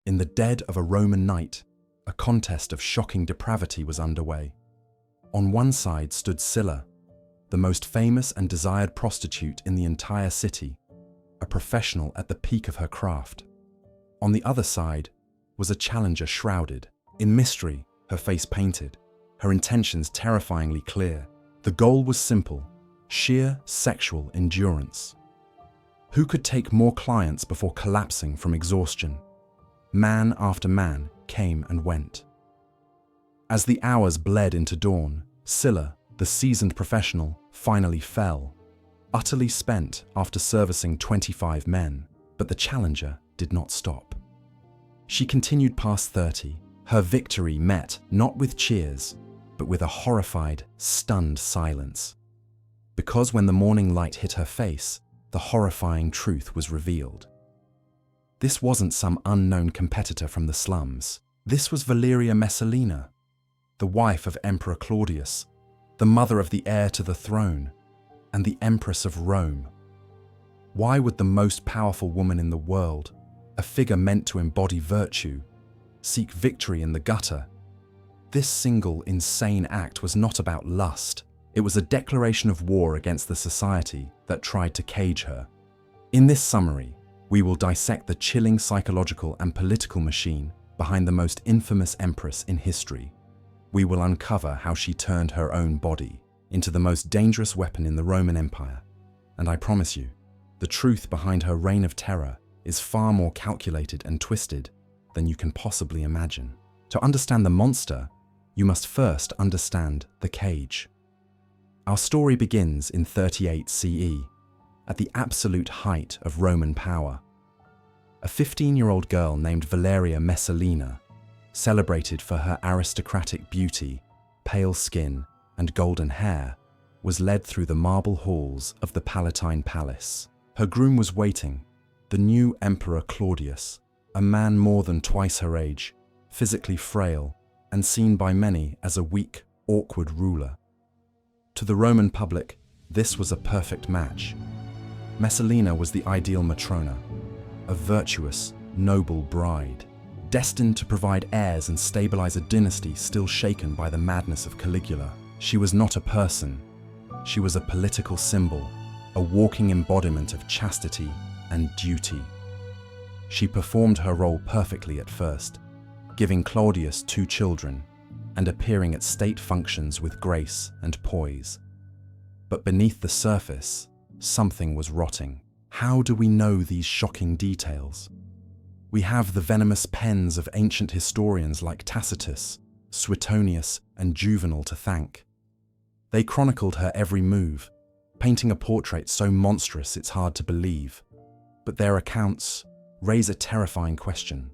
In the dead of a Roman night, a contest of shocking depravity was underway. On one side stood Scylla, the most famous and desired prostitute in the entire city, a professional at the peak of her craft. On the other side was a challenger shrouded in mystery, her face painted, her intentions terrifyingly clear. The goal was simple: sheer sexual endurance. Who could take more clients before collapsing from exhaustion? Man after man came and went. As the hours bled into dawn, Scylla, the seasoned professional, finally fell, utterly spent after servicing 25 men. But the challenger did not stop. She continued past 30, her victory met not with cheers, but with a horrified, stunned silence. Because when the morning light hit her face, the horrifying truth was revealed. This wasn't some unknown competitor from the slums. This was Valeria Messalina, the wife of Emperor Claudius, the mother of the heir to the throne, and the Empress of Rome. Why would the most powerful woman in the world, a figure meant to embody virtue, seek victory in the gutter? This single insane act was not about lust. It was a declaration of war against the society that tried to cage her. In this summary, we will dissect the chilling psychological and political machine behind the most infamous empress in history. We will uncover how she turned her own body into the most dangerous weapon in the Roman Empire. And I promise you, the truth behind her reign of terror is far more calculated and twisted than you can possibly imagine. To understand the monster, you must first understand the cage. Our story begins in 38 CE, at the absolute height of Roman power. A 15-year-old girl named Valeria Messalina, celebrated for her aristocratic beauty, pale skin, and golden hair, was led through the marble halls of the Palatine Palace. Her groom was waiting, the new Emperor Claudius, a man more than twice her age, physically frail, and seen by many as a weak, awkward ruler. To the Roman public, this was a perfect match. Messalina was the ideal matrona, a virtuous, noble bride, destined to provide heirs and stabilize a dynasty still shaken by the madness of Caligula. She was not a person. She was a political symbol, a walking embodiment of chastity and duty. She performed her role perfectly at first, giving Claudius 2 children and appearing at state functions with grace and poise. But beneath the surface, something was rotting. How do we know these shocking details? We have the venomous pens of ancient historians like Tacitus, Suetonius, and Juvenal to thank. They chronicled her every move, painting a portrait so monstrous it's hard to believe. But their accounts raise a terrifying question.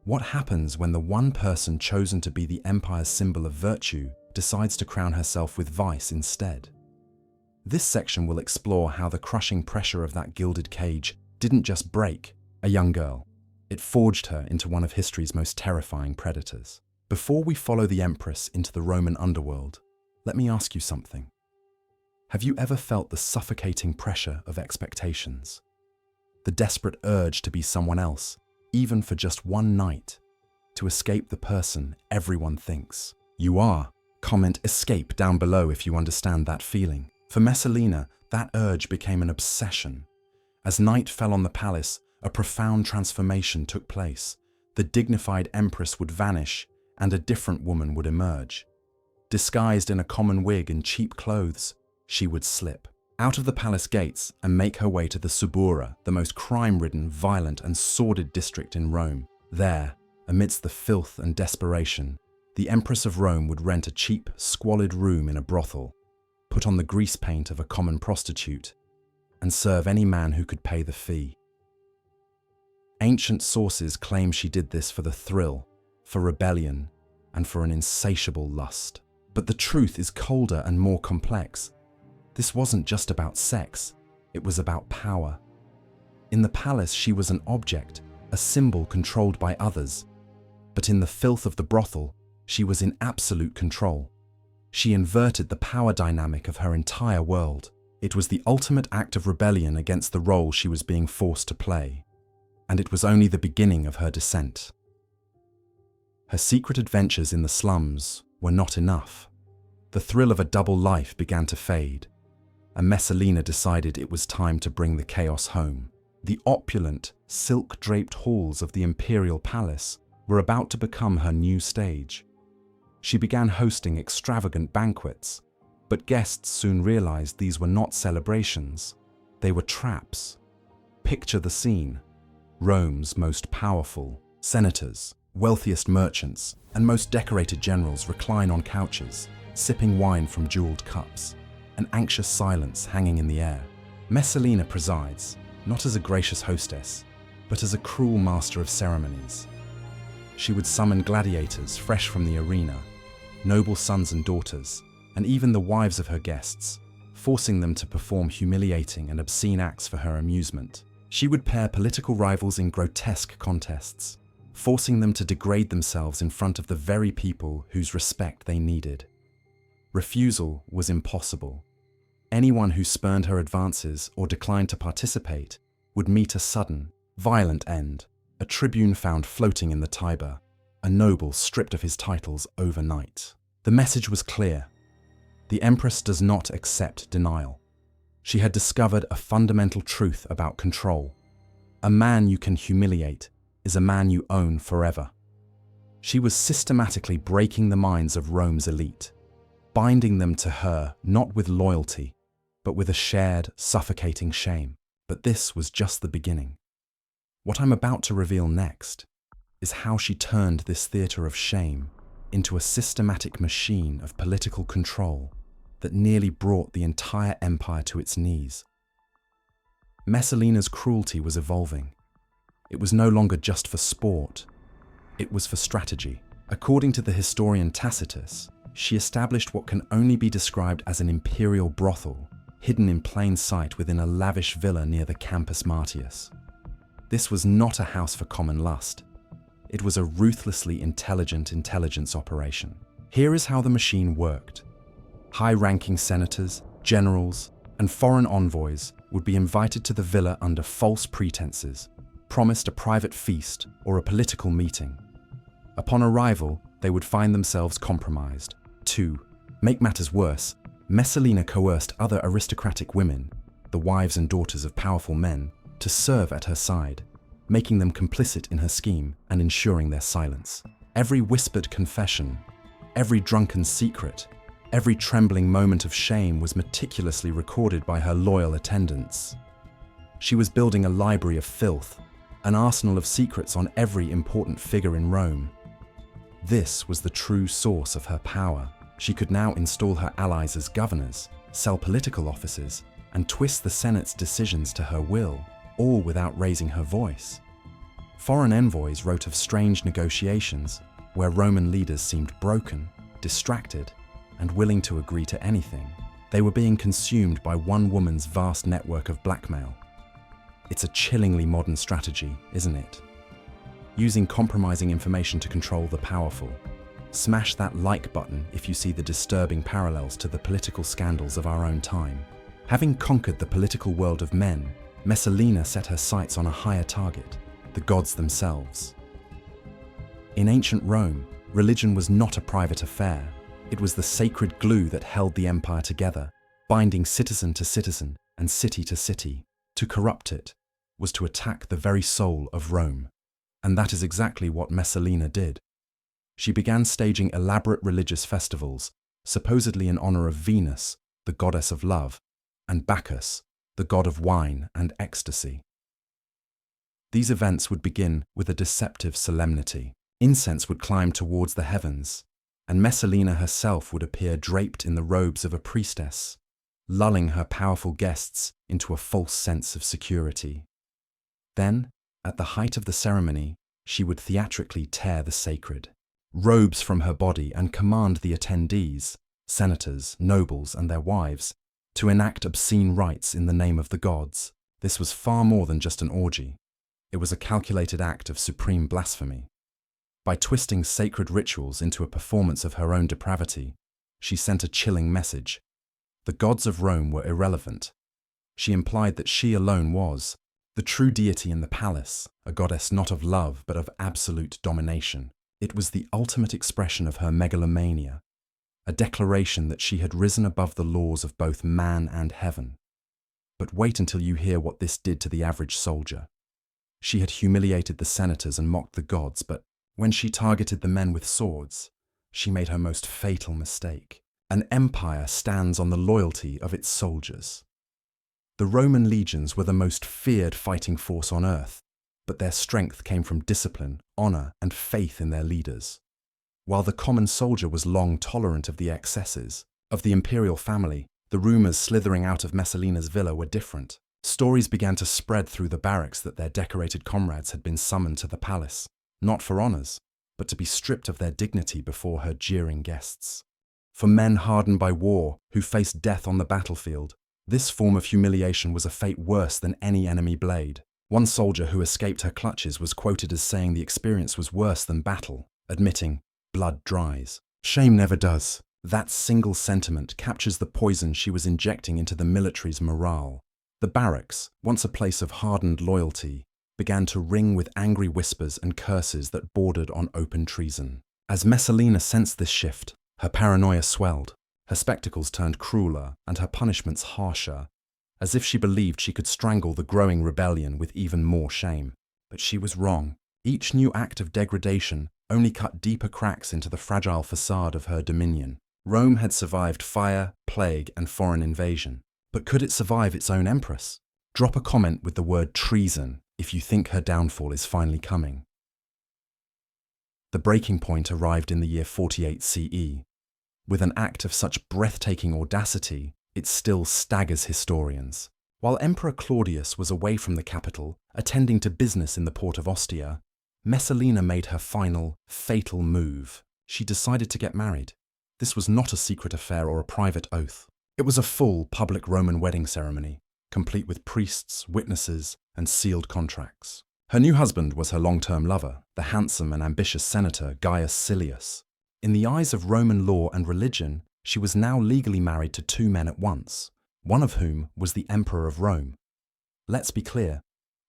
What happens when the one person chosen to be the empire's symbol of virtue decides to crown herself with vice instead? This section will explore how the crushing pressure of that gilded cage didn't just break a young girl. It forged her into one of history's most terrifying predators. Before we follow the Empress into the Roman underworld, let me ask you something. Have you ever felt the suffocating pressure of expectations? The desperate urge to be someone else, even for just one night, to escape the person everyone thinks you are? Comment escape down below if you understand that feeling. For Messalina, that urge became an obsession. As night fell on the palace, a profound transformation took place. The dignified empress would vanish, and a different woman would emerge. Disguised in a common wig and cheap clothes, she would slip out of the palace gates and make her way to the Subura, the most crime-ridden, violent, and sordid district in Rome. There, amidst the filth and desperation, the Empress of Rome would rent a cheap, squalid room in a brothel, put on the grease paint of a common prostitute, and serve any man who could pay the fee. Ancient sources claim she did this for the thrill, for rebellion, and for an insatiable lust. But the truth is colder and more complex. This wasn't just about sex, it was about power. In the palace, she was an object, a symbol controlled by others. But in the filth of the brothel, she was in absolute control. She inverted the power dynamic of her entire world. It was the ultimate act of rebellion against the role she was being forced to play. and it was only the beginning of her descent. Her secret adventures in the slums were not enough. The thrill of a double life began to fade, and Messalina decided it was time to bring the chaos home. The opulent, silk-draped halls of the imperial palace were about to become her new stage. She began hosting extravagant banquets, but guests soon realized these were not celebrations. They were traps. Picture the scene. Rome's most powerful senators, wealthiest merchants, and most decorated generals recline on couches, sipping wine from jeweled cups, an anxious silence hanging in the air. Messalina presides, not as a gracious hostess, but as a cruel master of ceremonies. She would summon gladiators fresh from the arena, noble sons and daughters, and even the wives of her guests, forcing them to perform humiliating and obscene acts for her amusement. She would pair political rivals in grotesque contests, forcing them to degrade themselves in front of the very people whose respect they needed. Refusal was impossible. Anyone who spurned her advances or declined to participate would meet a sudden, violent end, a tribune found floating in the Tiber, a noble stripped of his titles overnight. The message was clear. The Empress does not accept denial. She had discovered a fundamental truth about control. A man you can humiliate is a man you own forever. She was systematically breaking the minds of Rome's elite, binding them to her not with loyalty, but with a shared, suffocating shame. But this was just the beginning. What I'm about to reveal next is how she turned this theatre of shame into a systematic machine of political control that nearly brought the entire empire to its knees. Messalina's cruelty was evolving. It was no longer just for sport, it was for strategy. According to the historian Tacitus, she established what can only be described as an imperial brothel, hidden in plain sight within a lavish villa near the Campus Martius. This was not a house for common lust. It was a ruthlessly intelligent intelligence operation. Here is how the machine worked. High-ranking senators, generals, and foreign envoys would be invited to the villa under false pretenses, promised a private feast or a political meeting. Upon arrival, they would find themselves compromised. To make matters worse, Messalina coerced other aristocratic women, the wives and daughters of powerful men, to serve at her side, making them complicit in her scheme and ensuring their silence. Every whispered confession, every drunken secret, every trembling moment of shame was meticulously recorded by her loyal attendants. She was building a library of filth, an arsenal of secrets on every important figure in Rome. This was the true source of her power. She could now install her allies as governors, sell political offices, and twist the Senate's decisions to her will, all without raising her voice. Foreign envoys wrote of strange negotiations where Roman leaders seemed broken, distracted, and willing to agree to anything. They were being consumed by one woman's vast network of blackmail. It's a chillingly modern strategy, isn't it? Using compromising information to control the powerful. Smash that like button if you see the disturbing parallels to the political scandals of our own time. Having conquered the political world of men, Messalina set her sights on a higher target, the gods themselves. In ancient Rome, religion was not a private affair. It was the sacred glue that held the empire together, binding citizen to citizen and city to city. To corrupt it was to attack the very soul of Rome. And that is exactly what Messalina did. She began staging elaborate religious festivals, supposedly in honor of Venus, the goddess of love, and Bacchus, the god of wine and ecstasy. These events would begin with a deceptive solemnity. Incense would climb towards the heavens, and Messalina herself would appear draped in the robes of a priestess, lulling her powerful guests into a false sense of security. Then, at the height of the ceremony, she would theatrically tear the sacred robes from her body and command the attendees, senators, nobles, and their wives, to enact obscene rites in the name of the gods. This was far more than just an orgy. It was a calculated act of supreme blasphemy. By twisting sacred rituals into a performance of her own depravity, she sent a chilling message. The gods of Rome were irrelevant. She implied that she alone was, The true deity in the palace, a goddess not of love but of absolute domination. It was the ultimate expression of her megalomania, a declaration that she had risen above the laws of both man and heaven. But wait until you hear what this did to the average soldier. She had humiliated the senators and mocked the gods, but when she targeted the men with swords, she made her most fatal mistake. An empire stands on the loyalty of its soldiers. The Roman legions were the most feared fighting force on earth, but their strength came from discipline, honor, and faith in their leaders. While the common soldier was long tolerant of the excesses of the imperial family, the rumors slithering out of Messalina's villa were different. Stories began to spread through the barracks that their decorated comrades had been summoned to the palace, not for honors, but to be stripped of their dignity before her jeering guests. For men hardened by war, who faced death on the battlefield, this form of humiliation was a fate worse than any enemy blade. One soldier who escaped her clutches was quoted as saying the experience was worse than battle, admitting, "Blood dries. Shame never does." That single sentiment captures the poison she was injecting into the military's morale. The barracks, once a place of hardened loyalty, began to ring with angry whispers and curses that bordered on open treason. As Messalina sensed this shift, her paranoia swelled. Her spectacles turned crueler and her punishments harsher, as if she believed she could strangle the growing rebellion with even more shame. But she was wrong. Each new act of degradation only cut deeper cracks into the fragile facade of her dominion. Rome had survived fire, plague, and foreign invasion. But could it survive its own empress? Drop a comment with the word treason if you think her downfall is finally coming. The breaking point arrived in the year 48 CE. With an act of such breathtaking audacity, it still staggers historians. While Emperor Claudius was away from the capital, attending to business in the port of Ostia, Messalina made her final, fatal move. She decided to get married. This was not a secret affair or a private oath. It was a full public Roman wedding ceremony, complete with priests, witnesses, and sealed contracts. Her new husband was her long-term lover, the handsome and ambitious senator Gaius Silius. In the eyes of Roman law and religion, she was now legally married to two men at once, one of whom was the Emperor of Rome. Let's be clear,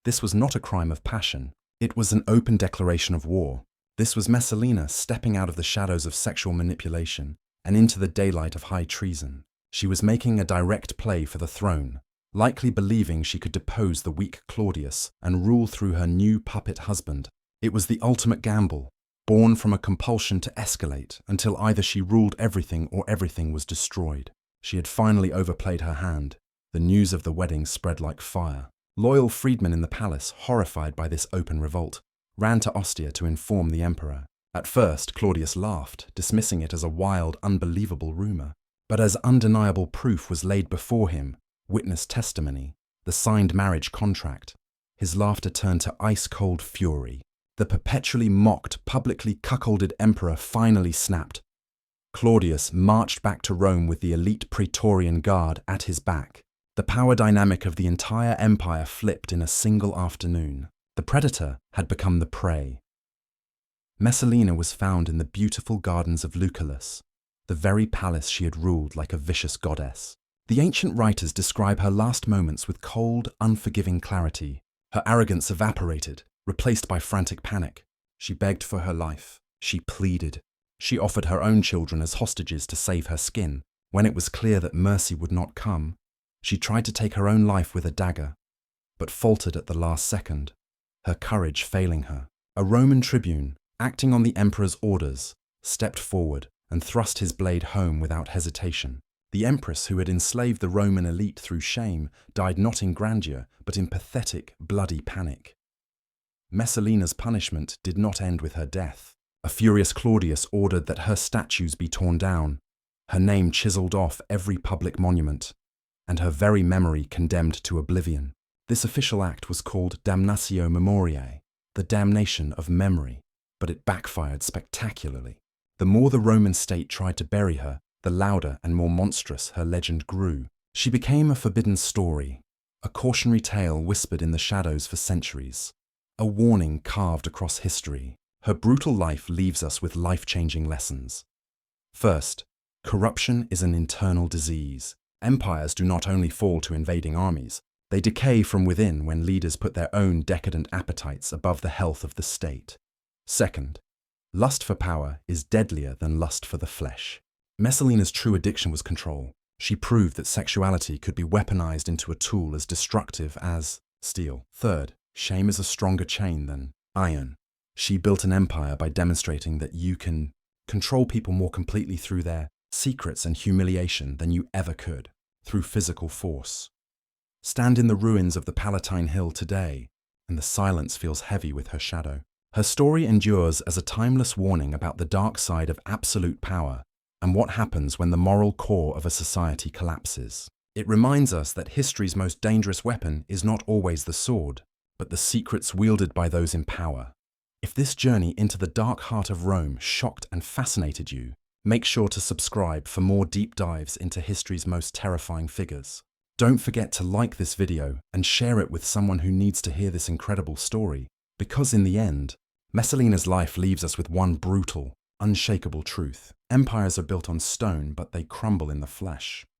this was not a crime of passion. It was an open declaration of war. This was Messalina stepping out of the shadows of sexual manipulation and into the daylight of high treason. She was making a direct play for the throne, likely believing she could depose the weak Claudius and rule through her new puppet husband. It was the ultimate gamble, born from a compulsion to escalate until either she ruled everything or everything was destroyed. She had finally overplayed her hand. The news of the wedding spread like fire. Loyal freedmen in the palace, horrified by this open revolt, ran to Ostia to inform the emperor. At first, Claudius laughed, dismissing it as a wild, unbelievable rumor. But as undeniable proof was laid before him, witness testimony, the signed marriage contract, his laughter turned to ice-cold fury. The perpetually mocked, publicly cuckolded emperor finally snapped. Claudius marched back to Rome with the elite Praetorian Guard at his back. The power dynamic of the entire empire flipped in a single afternoon. The predator had become the prey. Messalina was found in the beautiful gardens of Lucullus, the very palace she had ruled like a vicious goddess. The ancient writers describe her last moments with cold, unforgiving clarity. Her arrogance evaporated, replaced by frantic panic. She begged for her life. She pleaded. She offered her own children as hostages to save her skin. When it was clear that mercy would not come, she tried to take her own life with a dagger, but faltered at the last second, her courage failing her. A Roman tribune, acting on the emperor's orders, stepped forward and thrust his blade home without hesitation. The empress, who had enslaved the Roman elite through shame, died not in grandeur, but in pathetic, bloody panic. Messalina's punishment did not end with her death. A furious Claudius ordered that her statues be torn down, her name chiseled off every public monument, and her very memory condemned to oblivion. This official act was called damnatio memoriae, the damnation of memory, but it backfired spectacularly. The more the Roman state tried to bury her, the louder and more monstrous her legend grew. She became a forbidden story, a cautionary tale whispered in the shadows for centuries, a warning carved across history. Her brutal life leaves us with life-changing lessons. First, corruption is an internal disease. Empires do not only fall to invading armies, They decay from within when leaders put their own decadent appetites above the health of the state. Second, lust for power is deadlier than lust for the flesh. Messalina's true addiction was control. She proved that sexuality could be weaponized into a tool as destructive as steel. Third, shame is a stronger chain than iron. She built an empire by demonstrating that you can control people more completely through their secrets and humiliation than you ever could through physical force. Stand in the ruins of the Palatine Hill today, and the silence feels heavy with her shadow. Her story endures as a timeless warning about the dark side of absolute power and what happens when the moral core of a society collapses. It reminds us that history's most dangerous weapon is not always the sword, but the secrets wielded by those in power. If this journey into the dark heart of Rome shocked and fascinated you, make sure to subscribe for more deep dives into history's most terrifying figures. Don't forget to like this video and share it with someone who needs to hear this incredible story, because in the end, Messalina's life leaves us with one brutal, unshakable truth. Empires are built on stone, but they crumble in the flesh.